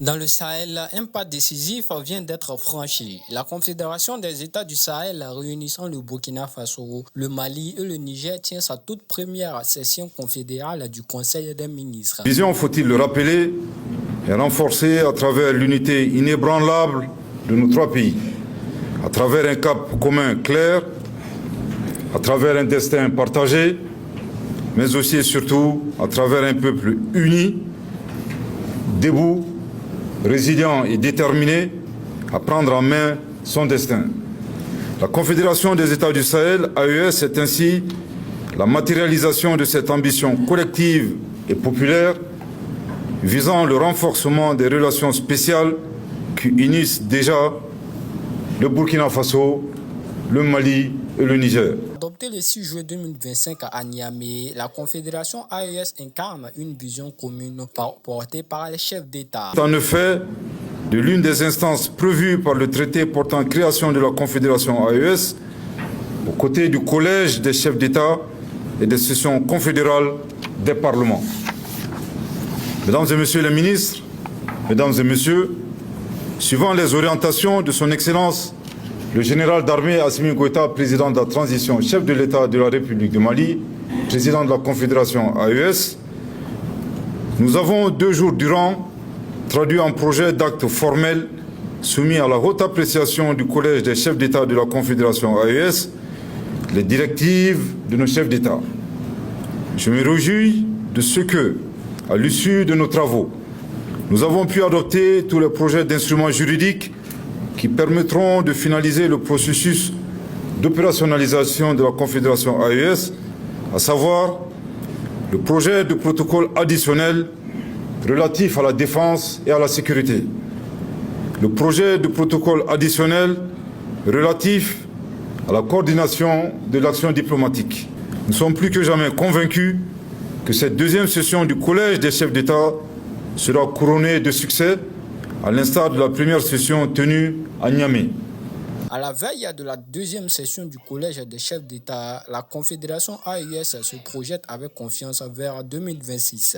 Dans le Sahel, un pas décisif vient d'être franchi. La Confédération des États du Sahel réunissant le Burkina Faso, le Mali et le Niger tient sa toute première session confédérale du Conseil des ministres. La vision, faut-il le rappeler, est renforcée à travers l'unité inébranlable de nos trois pays, à travers un cap commun clair, à travers un destin partagé, mais aussi et surtout à travers un peuple uni, debout, résilient et déterminé à prendre en main son destin. La Confédération des États du Sahel, AES, est ainsi la matérialisation de cette ambition collective et populaire visant le renforcement des relations spéciales qui unissent déjà le Burkina Faso, le Mali et le Niger. Adoptée le 6 juillet 2025 à Niamey, la Confédération AES incarne une vision commune portée par les chefs d'État. En effet, de l'une des instances prévues par le traité portant création de la Confédération AES, aux côtés du Collège des chefs d'État et des sessions confédérales des parlements. Mesdames et Messieurs les ministres, Mesdames et Messieurs, suivant les orientations de son Excellence, le général d'armée Assimi Goïta, président de la transition, chef de l'État de la République du Mali, président de la Confédération AES, nous avons 2 jours durant traduit un projet d'acte formel soumis à la haute appréciation du Collège des chefs d'État de la Confédération AES, les directives de nos chefs d'État. Je me réjouis de ce que, à l'issue de nos travaux, nous avons pu adopter tous les projets d'instruments juridiques qui permettront de finaliser le processus d'opérationnalisation de la Confédération AES, à savoir le projet de protocole additionnel relatif à la défense et à la sécurité, le projet de protocole additionnel relatif à la coordination de l'action diplomatique. Nous sommes plus que jamais convaincus que cette 2e session du Collège des chefs d'État sera couronnée de succès, à l'instar de la première session tenue à Niamey. À la veille de la 2e session du Collège des chefs d'État, la Confédération AES se projette avec confiance vers 2026.